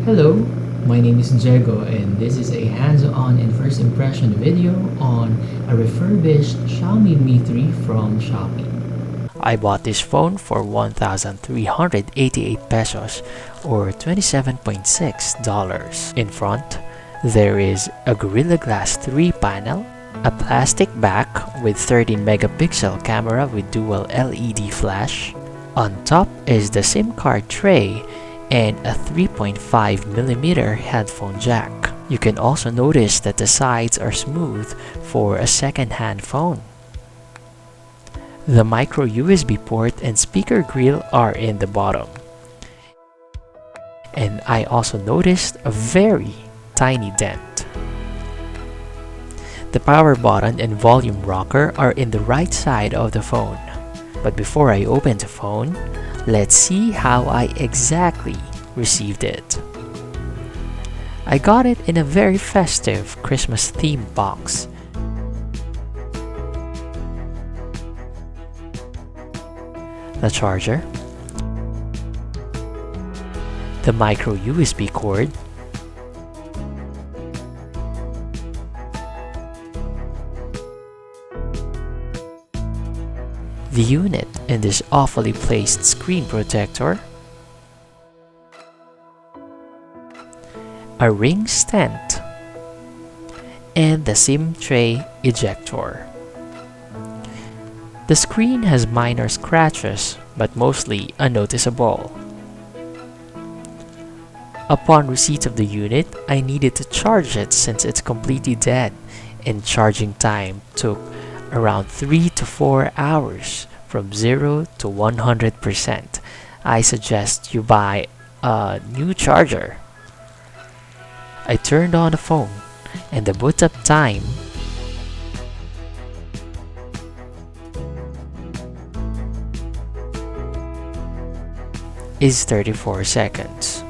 Hello, my name is Jego and this is a hands-on and first impression video on a refurbished Xiaomi Mi 3 from Shopee. I bought this phone for 1,388 pesos or $27.6. In front, there is a Gorilla Glass 3 panel, a plastic back with 13 megapixel camera with dual LED flash. On top is the SIM card tray and a 3.5mm headphone jack. You can also notice that the sides are smooth for a second-hand phone. The micro USB port and speaker grill are in the bottom. And I also noticed a very tiny dent. The power button and volume rocker are in the right side of the phone. But before I open the phone, let's see how I exactly received it. I got it in a very festive Christmas themed box. The charger, the micro USB cord, the unit in this awfully placed screen protector, a ring stent, and the SIM tray ejector. The screen has minor scratches, but mostly unnoticeable. Upon receipt of the unit, I needed to charge it since it's completely dead, and charging time took around 3 to 4 hours from 0 to 100%. I suggest you buy a new charger. I turned on the phone and the boot up time is 34 seconds.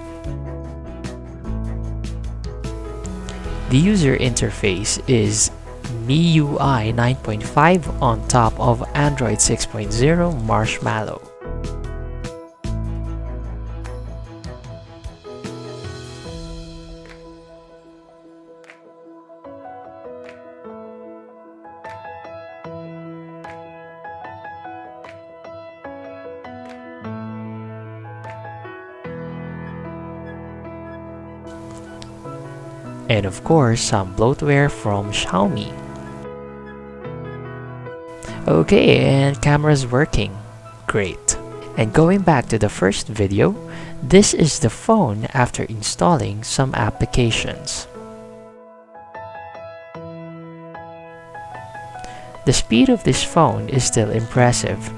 The user interface is MIUI 9.5 on top of Android 6.0 Marshmallow. And of course, some bloatware from Xiaomi. Okay, and camera's working. Great. And going back to the first video, this is the phone after installing some applications. The speed of this phone is still impressive.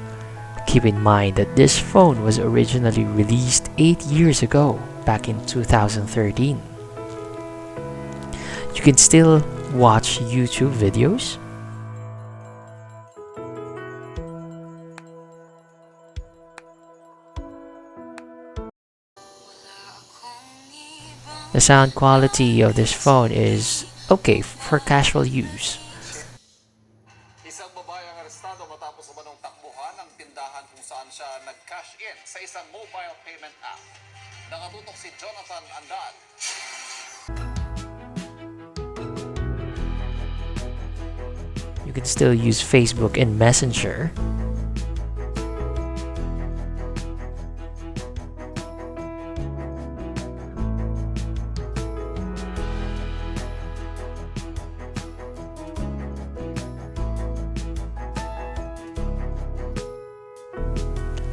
Keep in mind that this phone was originally released 8 years ago, back in 2013. You can still watch YouTube videos. The sound quality of this phone is okay for casual use. Isang babayang arestado matapos umanong takbuhan ng tindahan kung saan siya nag-cash in sa isang mobile payment app. Nakatutok si Jonathan Andal. You can still use Facebook and Messenger.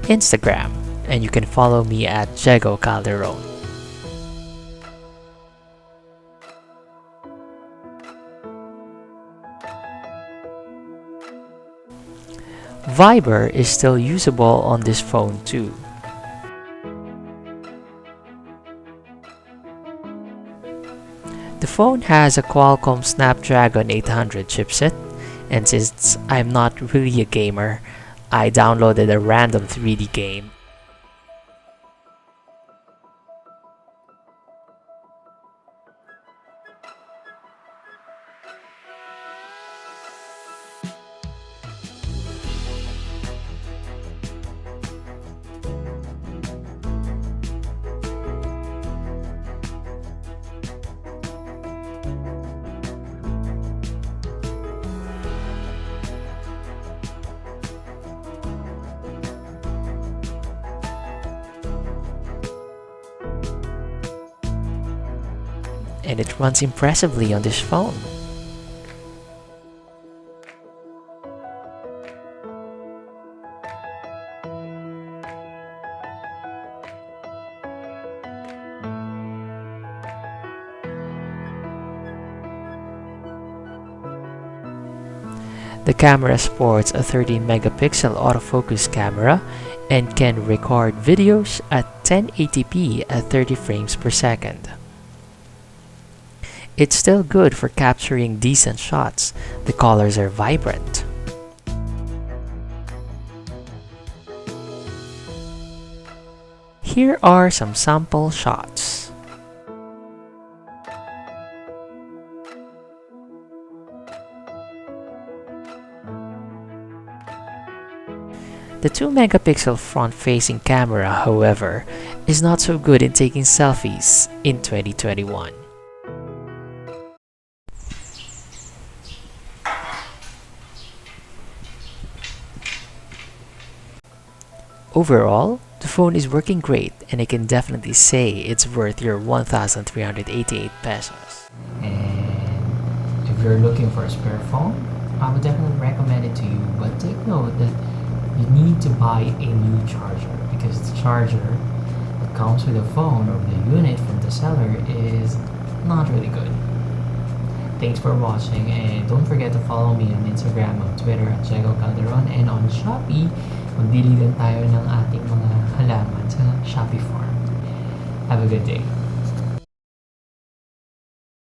Instagram, and you can follow me at jegoaraga. Viber is still usable on this phone too. The phone has a Qualcomm Snapdragon 800 chipset, and since I'm not really a gamer, I downloaded a random 3D game. and it runs impressively on this phone. The camera sports a 13 megapixel autofocus camera and can record videos at 1080p at 30 frames per second. It's still good for capturing decent shots. The colors are vibrant. Here are some sample shots. The 2 megapixel front-facing camera, however, is not so good in taking selfies in 2021. Overall, the phone is working great and I can definitely say it's worth your 1,388 pesos. And if you're looking for a spare phone, I would definitely recommend it to you, but take note that you need to buy a new charger because the charger that comes with the phone or the unit from the seller is not really good. Thanks for watching and don't forget to follow me on Instagram, on Twitter at jegoaraga, and on Shopee, magdiligan tayo ng ating mga halaman sa Shopee farm. Have a good day.